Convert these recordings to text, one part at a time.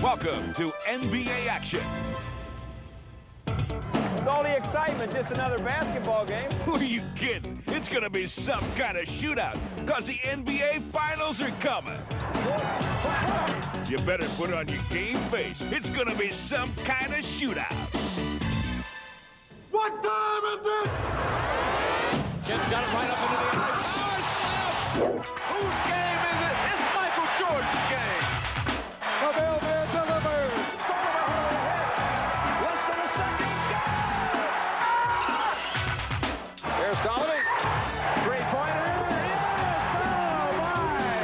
Welcome to NBA action. With all the excitement, just another basketball game. Who are you kidding? It's going to be some kind of shootout because the NBA Finals are coming. You better put on your game face. It's going to be some kind of shootout. What time is it? Kid's got it right up into the alley. Power slam! Whose game is it? It's Michael Jordan's game. The mailman delivers. Started over the head. Less than a second. Here's Donovan. Three-pointer. Yes! Oh, my!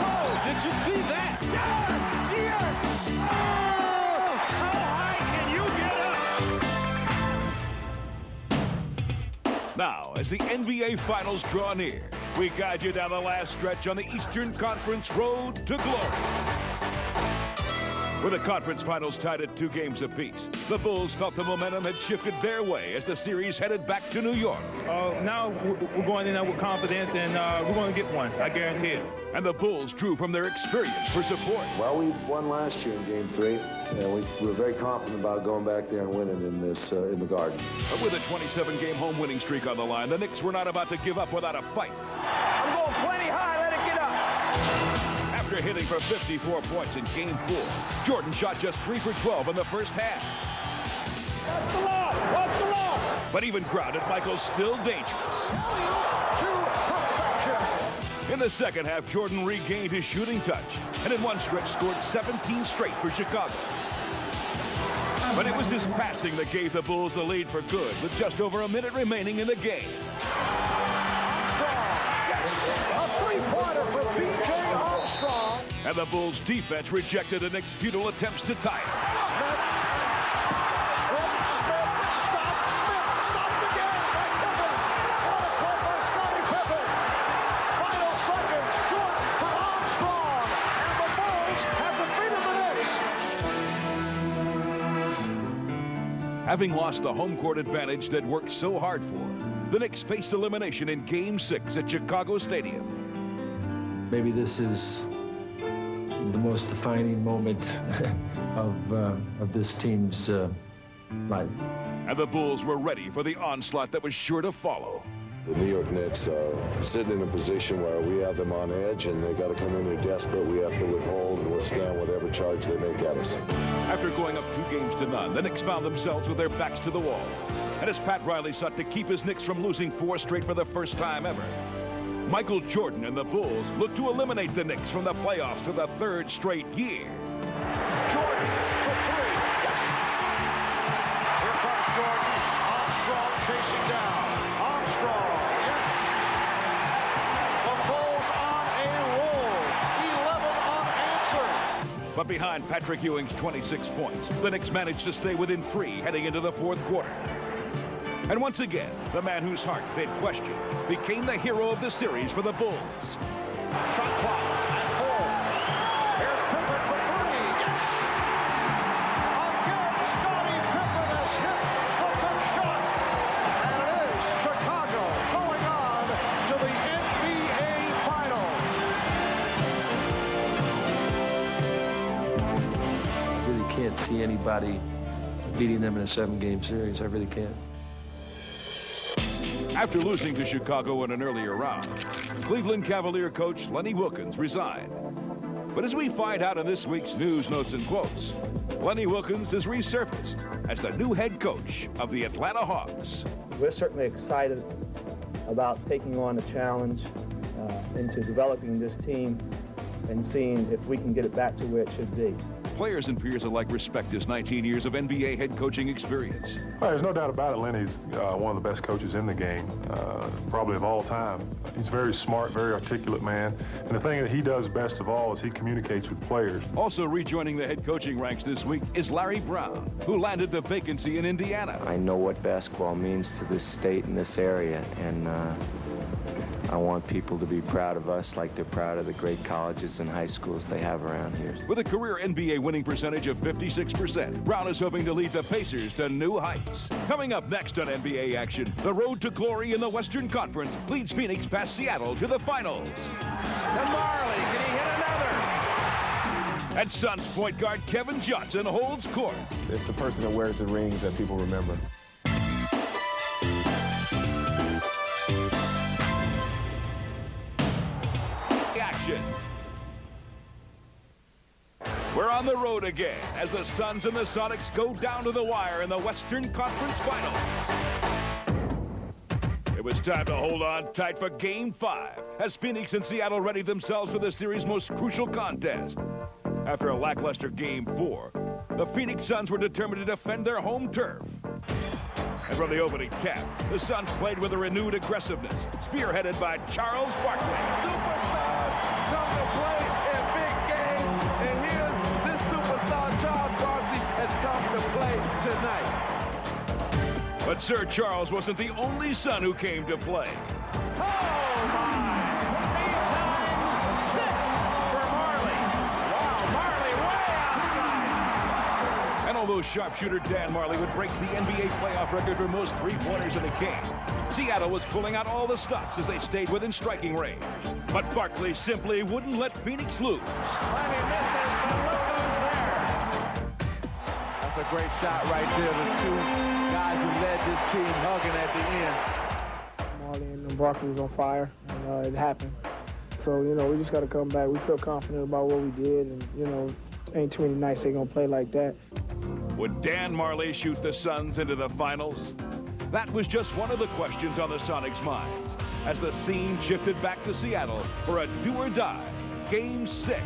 Oh, did you see that? Yes! Yes! Oh! How high can you get up? Now, as the NBA Finals draw near, we guide you down the last stretch on the Eastern Conference road to glory. With the conference finals tied at 2 games apiece, the Bulls felt the momentum had shifted their way as the series headed back to New York. Now we're going in there with confidence, and we're going to get one. I guarantee it. And the Bulls drew from their experience for support. Well, we won last year in Game 3, and we were very confident about going back there and winning in this in the Garden. But with a 27-game home winning streak on the line, the Knicks were not about to give up without a fight. I'm going plenty high. Let it get up. After hitting for 54 points in Game 4, Jordan shot just 3 for 12 in the first half. What's the law? What's the law? But even grounded, Michael's still dangerous. To perfection. In the second half, Jordan regained his shooting touch, and in one stretch scored 17 straight for Chicago. But it was his passing that gave the Bulls the lead for good, with just over a minute remaining in the game. A three-pointer for B.J. Armstrong. And the Bulls' defense rejected the Knicks' futile attempts to tie it. Smith, stopped again by Pippen. What a play by Scottie Pippen. Final seconds, Jordan for Armstrong, and the Bulls have defeated the Knicks. Having lost the home court advantage they'd worked so hard for, the Knicks faced elimination in Game 6 at Chicago Stadium. Maybe this is the most defining moment of this team's life. And the Bulls were ready for the onslaught that was sure to follow. The New York Knicks are sitting in a position where we have them on edge, and they got to come in there desperate. We have to withhold and withstand whatever charge they make at us. After going up 2-0, the Knicks found themselves with their backs to the wall. And as Pat Riley sought to keep his Knicks from losing 4 straight for the first time ever, Michael Jordan and the Bulls looked to eliminate the Knicks from the playoffs for the 3rd straight year. Jordan for 3. Yes. Here comes Jordan. Armstrong chasing down. Armstrong. Yes. The Bulls on a roll. 11 unanswered. But behind Patrick Ewing's 26 points, the Knicks managed to stay within 3 heading into the 4th quarter. And once again, the man whose heart they'd questioned became the hero of the series for the Bulls. Shot clock at 4. Here's Pippen for 3. Yes. Again, Scottie Pippen has hit the big shot. And it is Chicago going on to the NBA Finals. I really can't see anybody beating them in a 7-game series. I really can't. After losing to Chicago in an earlier round, Cleveland Cavalier coach Lenny Wilkens resigned. But as we find out in this week's News, Notes, and Quotes, Lenny Wilkens has resurfaced as the new head coach of the Atlanta Hawks. We're certainly excited about taking on the challenge into developing this team and seeing if we can get it back to where it should be. Players and peers alike respect his 19 years of NBA head coaching experience. Well, there's no doubt about it. Lenny's one of the best coaches in the game, probably of all time. He's very smart, very articulate man. And the thing that he does best of all is he communicates with players. Also rejoining the head coaching ranks this week is Larry Brown, who landed the vacancy in Indiana. I know what basketball means to this state and this area, and I want people to be proud of us like they're proud of the great colleges and high schools they have around here. With a career NBA winning percentage of 56%, Brown is hoping to lead the Pacers to new heights. Coming up next on NBA action, the road to glory in the Western Conference leads Phoenix past Seattle to the finals. To Marley. Can he hit another? And Suns point guard Kevin Johnson holds court. It's the person that wears the rings that people remember. Action. We're on the road again as the Suns and the Sonics go down to the wire in the Western Conference Finals. It was time to hold on tight for Game 5 as Phoenix and Seattle readied themselves for the series' most crucial contest. After a lackluster Game 4, the Phoenix Suns were determined to defend their home turf. And from the opening tap, the Suns played with a renewed aggressiveness, spearheaded by Charles Barkley. Superstars come to play in big games, and here this superstar Charles Barkley has come to play tonight. But Sir Charles wasn't the only Sun who came to play. Oh, my. 3 times 6 for Marley. Wow, Marley way outside. And although sharpshooter Dan Marley would break the NBA playoff record for most three-pointers in a game, Seattle was pulling out all the stops as they stayed within striking range. But Barkley simply wouldn't let Phoenix lose. Plenty misses, but look who's there. That's a great shot right there. The two guys who led this team hugging at the end. Marley and Barkley was on fire, and it happened. So, we just got to come back. We feel confident about what we did, and, ain't too many nights they're going to play like that. Would Dan Marley shoot the Suns into the finals? That was just one of the questions on the Sonics' minds as the scene shifted back to Seattle for a do-or-die Game 6.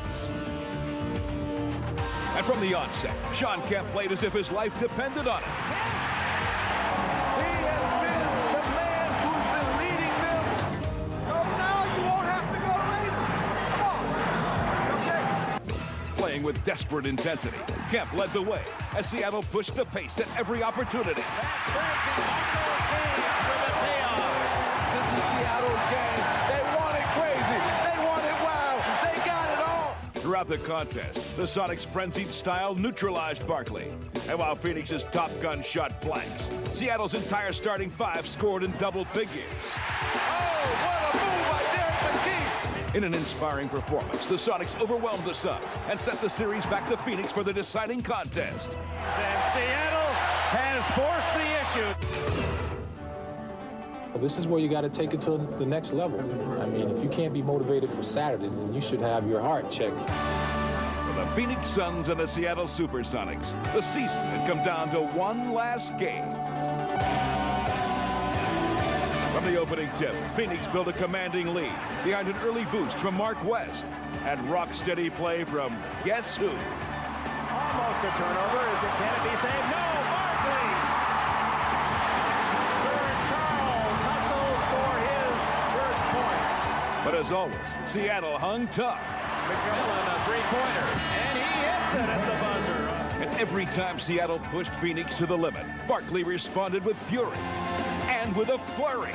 And from the onset, Sean Kemp played as if his life depended on it. He has been the man who's been leading them. So now you won't have to go, Raiders. Come on. Okay. Playing with desperate intensity, Kemp led the way as Seattle pushed the pace at every opportunity. That's breaking Michael James for the payoff. This is Seattle's game. They want it crazy. They want it wild. They got it all. Throughout the contest, the Sonics' frenzied style neutralized Barkley. And while Phoenix's Top Gun shot blanks, Seattle's entire starting five scored in double figures. Oh, what a move by Derek McGee. In an inspiring performance, the Sonics overwhelmed the Suns and set the series back to Phoenix for the deciding contest. And Seattle has forced the issue. This is where you got to take it to the next level. I mean, if you can't be motivated for Saturday, then you should have your heart checked. For the Phoenix Suns and the Seattle Supersonics, the season had come down to one last game. From the opening tip, Phoenix built a commanding lead behind an early boost from Mark West and rock-steady play from guess who? Almost a turnover. Can it be saved? No, Barkley. Sir Charles hustles for his first point. But as always, Seattle hung tough. McMillan, a three-pointer, and he hits it at the buzzer. And every time Seattle pushed Phoenix to the limit, Barkley responded with fury and with a flurry.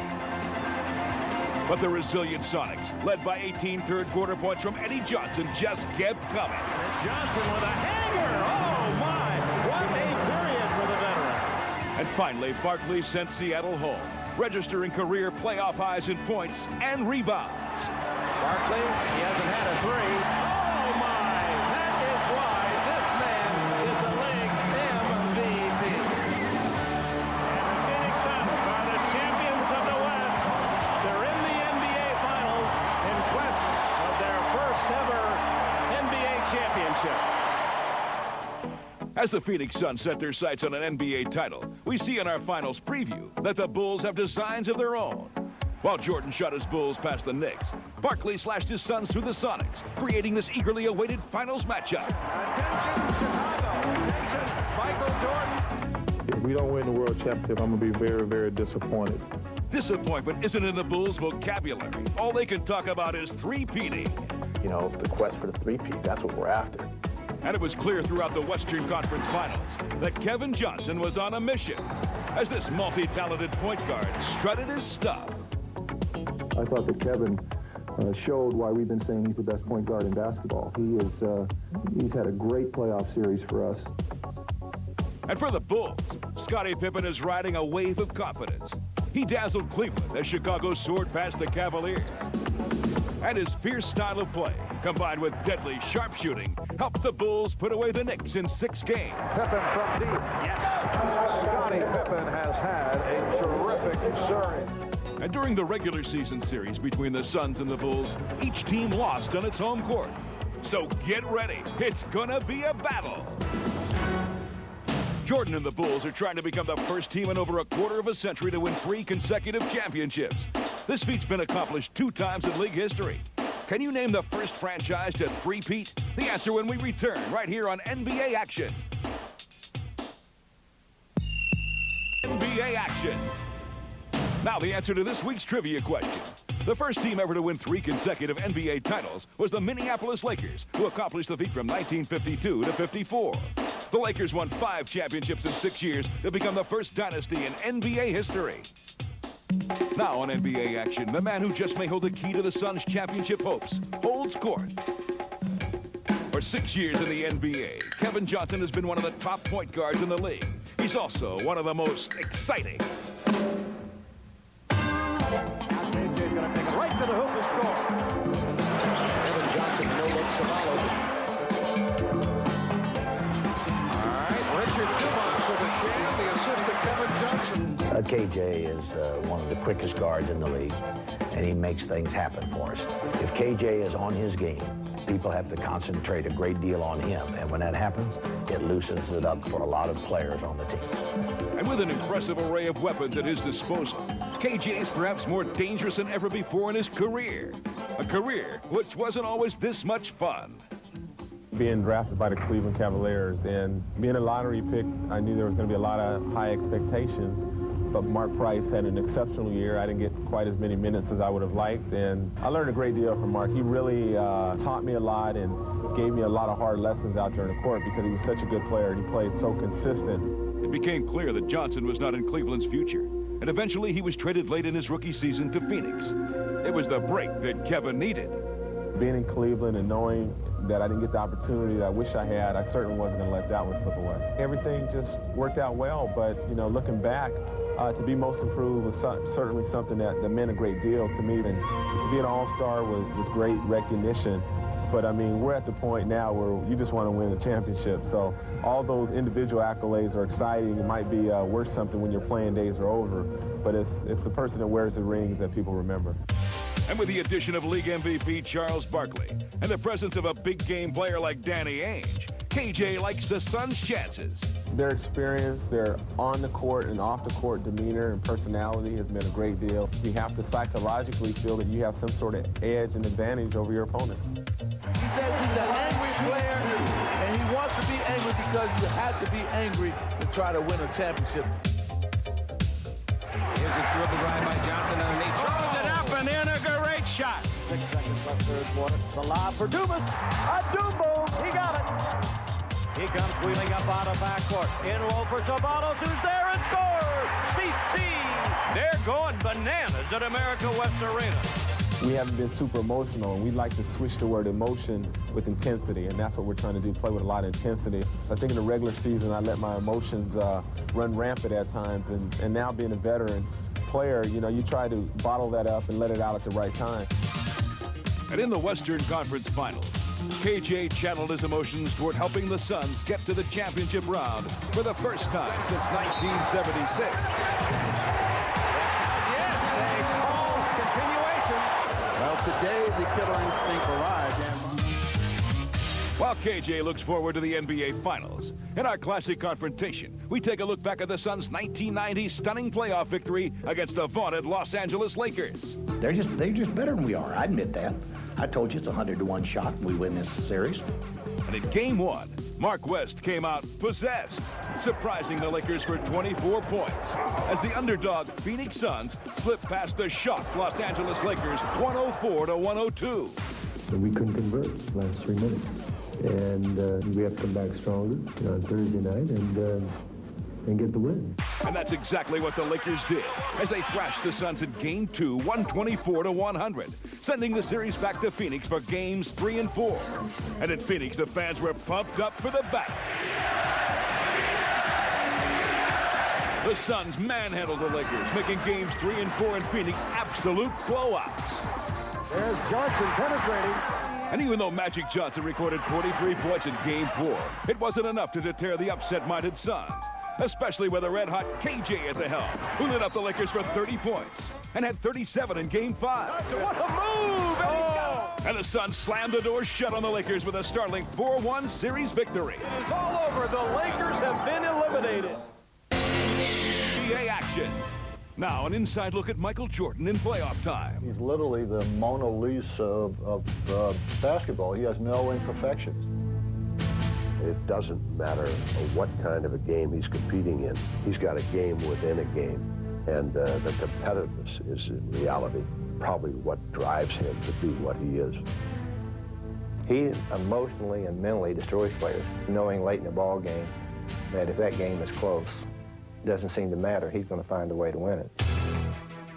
But the resilient Sonics, led by 18 third-quarter points from Eddie Johnson, just kept coming. It's Johnson with a hanger. Oh, my. What a period for the veteran. And finally, Barkley sent Seattle home, registering career playoff highs in points and rebounds. Barkley, he hasn't had a three. Oh, my. That is why this man is the league's MVP. And the Phoenix Suns are the champions of the West. They're in the NBA Finals in quest of their first ever NBA championship. As the Phoenix Suns set their sights on an NBA title, we see in our finals preview that the Bulls have designs of their own. While Jordan shot his Bulls past the Knicks, Barkley slashed his Suns through the Sonics, creating this eagerly awaited finals matchup. Attention, Chicago. Attention, Michael Jordan. If we don't win the World Championship, I'm going to be very, very disappointed. Disappointment isn't in the Bulls' vocabulary. All they can talk about is three-peating. The quest for the three-peat, that's what we're after. And it was clear throughout the Western Conference Finals that Kevin Johnson was on a mission as this multi-talented point guard strutted his stuff. I thought that Kevin showed why we've been saying he's the best point guard in basketball. He's had a great playoff series for us. And for the Bulls, Scottie Pippen is riding a wave of confidence. He dazzled Cleveland as Chicago soared past the Cavaliers. And his fierce style of play, combined with deadly sharpshooting, helped the Bulls put away the Knicks in 6 games. Pippen from deep. Yes. Scottie Pippen has had a terrific showing. And during the regular season series between the Suns and the Bulls, each team lost on its home court. So get ready. It's gonna be a battle. Jordan and the Bulls are trying to become the first team in over a quarter of a century to win 3 consecutive championships. This feat's been accomplished 2 times in league history. Can you name the first franchise to three-peat? The answer when we return right here on NBA Action. NBA Action. Now the answer to this week's trivia question. The first team ever to win 3 consecutive NBA titles was the Minneapolis Lakers, who accomplished the feat from 1952 to 54. The Lakers won 5 championships in 6 years to become the first dynasty in NBA history. Now on NBA Action, the man who just may hold the key to the Suns' championship hopes holds court. For 6 years in the NBA, Kevin Johnson has been one of the top point guards in the league. He's also one of the most exciting. KJ's going to take it right to the hoop and score. Kevin Johnson, no-look Savalas. All right, Richard Dumont with a jam, the assist to Kevin Johnson. KJ is one of the quickest guards in the league, and he makes things happen for us. If KJ is on his game, people have to concentrate a great deal on him, and when that happens, it loosens it up for a lot of players on the team. And with an impressive array of weapons at his disposal, KJ is perhaps more dangerous than ever before in his career. A career which wasn't always this much fun. Being drafted by the Cleveland Cavaliers and being a lottery pick, I knew there was going to be a lot of high expectations. But Mark Price had an exceptional year. I didn't get quite as many minutes as I would have liked, and I learned a great deal from Mark. He really taught me a lot and gave me a lot of hard lessons out there in the court because he was such a good player and he played so consistent. It became clear that Johnson was not in Cleveland's future, and eventually he was traded late in his rookie season to Phoenix. It was the break that Kevin needed. Being in Cleveland and knowing that I didn't get the opportunity that I wish I had, I certainly wasn't going to let that one slip away. Everything just worked out well, but, you know, looking back, to be most improved was certainly something that meant a great deal to me. And to be an all-star was great recognition. But, I mean, we're at the point now where you just want to win the championship. So all those individual accolades are exciting. It might be worth something when your playing days are over. But it's the person that wears the rings that people remember. And with the addition of league MVP Charles Barkley and the presence of a big-game player like Danny Ainge, KJ likes the Suns' chances. Their experience, their on-the-court and off-the-court demeanor and personality has been a great deal. You have to psychologically feel that you have some sort of edge and advantage over your opponent. He says he's an angry player, and he wants to be angry because you have to be angry to try to win a championship. Here's a dribble drive by Johnson underneath. Throws it up and in, a great shot. 6 seconds left, third quarter. The lob for Dumas. A Dumbo. He got it. He comes wheeling up out of backcourt. In low for Savalas, who's there and scores. CC. They're going bananas at America West Arena. We haven't been super emotional, and we'd like to switch the word emotion with intensity, and that's what we're trying to do, play with a lot of intensity. I think in the regular season, I let my emotions run rampant at times, and now being a veteran player, you know, you try to bottle that up and let it out at the right time. And in the Western Conference Finals, KJ channeled his emotions toward helping the Suns get to the championship round for the first time since 1976. Yes, they call continuation. Well, today the killer instinct arrived, and While KJ looks forward to the NBA Finals, in our classic confrontation, we take a look back at the Suns' 1990 stunning playoff victory against the vaunted Los Angeles Lakers. They're just better than we are. I admit that. I told you it's a 100-to-1 shot and we win this series. And in Game 1, Mark West came out possessed, surprising the Lakers for 24 points as the underdog Phoenix Suns slipped past the shocked Los Angeles Lakers 104-102. We couldn't convert the last 3 minutes. And we have to come back stronger on Thursday night and get the win. And that's exactly what the Lakers did as they thrashed the Suns in Game 2, 124-100, sending the series back to Phoenix for Games 3 and 4. And at Phoenix, the fans were pumped up for the battle. The Suns manhandled the Lakers, making Games 3 and 4 in Phoenix absolute blowouts. There's Johnson penetrating. And even though Magic Johnson recorded 43 points in Game 4, it wasn't enough to deter the upset-minded Suns, especially with a red-hot KJ at the helm, who lit up the Lakers for 30 points and had 37 in Game 5. What a move! And the Suns slammed the door shut on the Lakers with a startling 4-1 series victory. It's all over. The Lakers have been eliminated. NBA action. Now, an inside look at Michael Jordan in playoff time. He's literally the Mona Lisa of basketball. He has no imperfections. It doesn't matter what kind of a game he's competing in. He's got a game within a game. And the competitiveness is, in reality, probably what drives him to be what he is. He emotionally and mentally destroys players, knowing late in the ball game that if that game is close, it doesn't seem to matter. He's going to find a way to win it.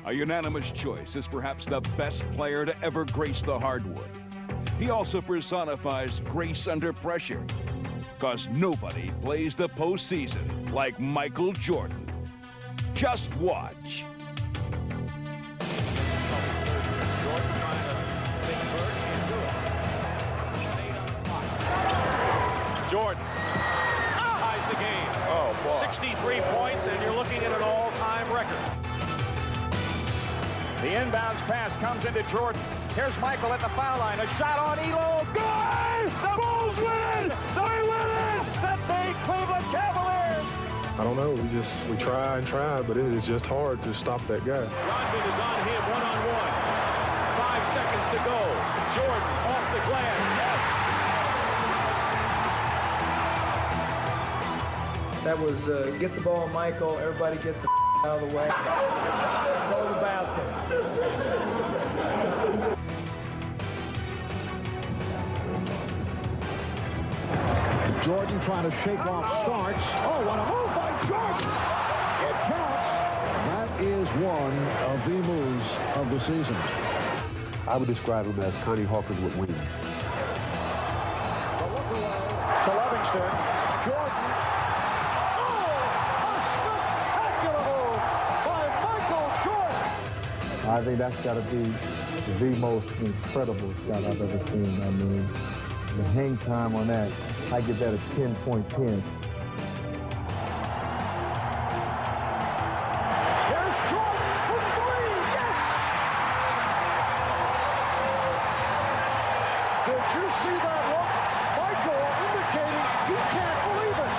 A unanimous choice as perhaps the best player to ever grace the hardwood. He also personifies grace under pressure, because nobody plays the postseason like Michael Jordan. Just watch. Jordan ties the game. Oh, boy. 63 points, and you're looking at an all-time record. The inbounds pass comes into Jordan. Here's Michael at the foul line. A shot on Elo. Good! The Bulls win! They win it! The big Cleveland Cavaliers! I don't know. We try and try, but it is just hard to stop that guy. Rodman is on him one-on-one. 5 seconds to go. Jordan off the glass. Yes! That was get the ball, Michael. Everybody get the out of the way. Go to the basket. Jordan trying to shake off Starks. Oh, what a move by Jordan! It counts. That is one of the moves of the season. I would describe him as Connie Hawkins with wings. The look away to Livingston. Jordan. Oh, a spectacular move by Michael Jordan. I think that's got to be the most incredible shot I've ever seen. I mean, the hang time on that, I give that a 10.10. There's Jordan for three. Yes! Did you see that look? Michael indicating he can't believe it.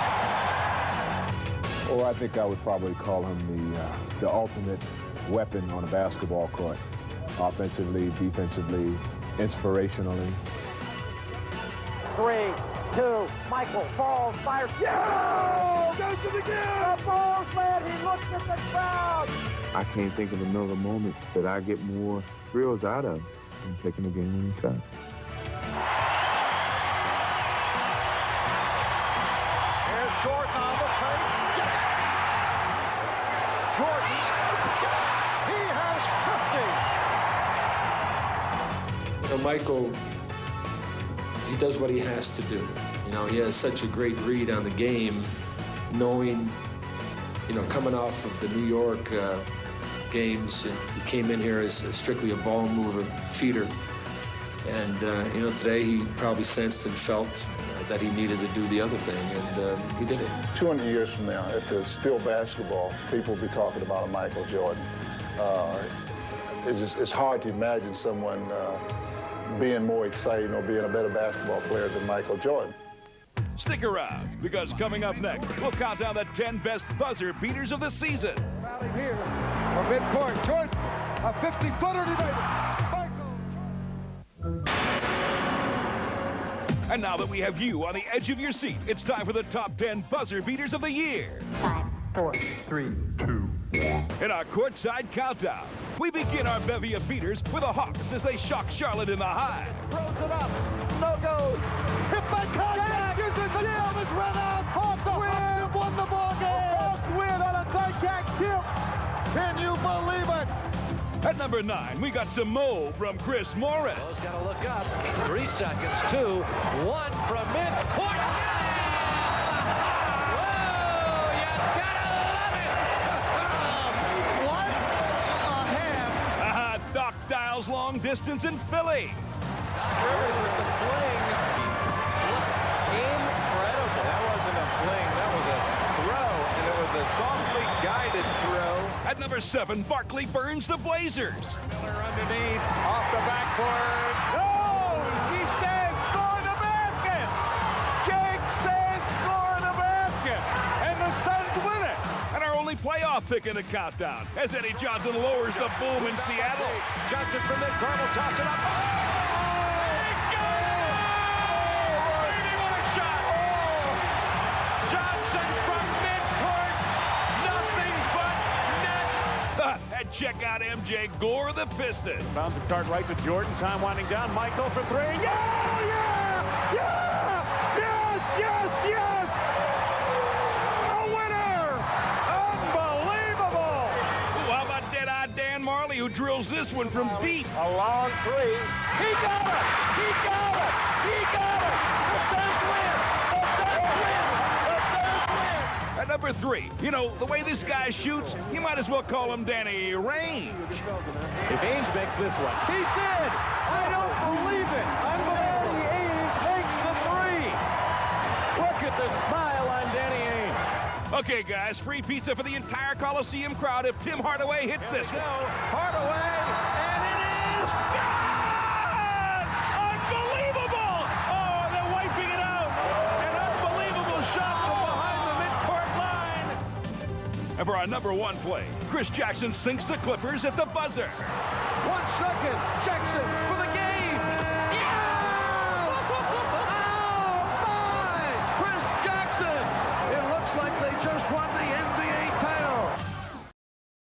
Or I think I would probably call him the ultimate weapon on a basketball court. Offensively, defensively, inspirationally. 3, 2, Michael falls, fires. Yeah! Goes to the game! The Bulls, man, he looks at the crowd. I can't think of another moment that I get more thrills out of than taking a game-winning shot. There's Jordan on the plate. Yes! Jordan. Yes! He has 50. You know, Michael, he does what he has to do. You know, he has such a great read on the game, knowing, you know, coming off of the New York games, he came in here as strictly a ball mover, feeder. And, you know, today he probably sensed and felt that he needed to do the other thing, and he did it. 200 years from now, if there's still basketball, people will be talking about a Michael Jordan. It's hard to imagine someone being more exciting or being a better basketball player than Michael Jordan. Stick around, because coming up next, we'll count down the 10 best buzzer beaters of the season. Rally here from midcourt. Jordan, a 50-footer tonight. And now that we have you on the edge of your seat, it's time for the top 10 buzzer beaters of the year. 5, 4, 3, 2, 1. In our courtside countdown, we begin our bevy of beaters with the Hawks as they shock Charlotte in the high. Throws it up. No go. Hit by contact. The time is run out. Hawks have won the ball game. Hawks win on a contact tip. Can you believe it? At number 9, we got some Mo from Chris Morris. Mo's got to look up. 3 seconds, 2, 1 from midcourt. Whoa, you gotta love it. What a half. Doc Dial Royals long distance in Philly. Rivers with the fling. Incredible. That wasn't a fling. That was a throw, and it was a softly guided throw. At number 7, Barkley burns the Blazers. Miller underneath, off the backboard. Oh, he says score the basket. Jake says score the basket, and the Suns win it. And our only playoff pick in the countdown as Eddie Johnson lowers the boom in Seattle. Johnson from midcourt will toss it up. And check out MJ Gore, the Piston. Bounce the card right to Jordan. Time winding down. Michael for 3. Yeah! Yeah! Yeah! Yes! Yes! Yes! A winner! Unbelievable! Ooh, how about Dead-Eye Dan Marley, who drills this one from deep? A long 3. He got it! He got it! He got it! The Suns win! The Suns win! The Suns win! At number 3, you know, the way this guy shoots, you might as well call him Danny Range. If Ainge makes this one. He did! I don't believe it! Danny Ainge makes the 3! Look at the smile on Danny Ainge. Okay, guys, free pizza for the entire Coliseum crowd if Tim Hardaway hits this one. Hardaway, and it is gone! Unbelievable! Oh, they're wiping it out! An unbelievable shot from behind the midcourt line! And for our number 1 play, Chris Jackson sinks the Clippers at the buzzer. 1 second, Jackson for the game!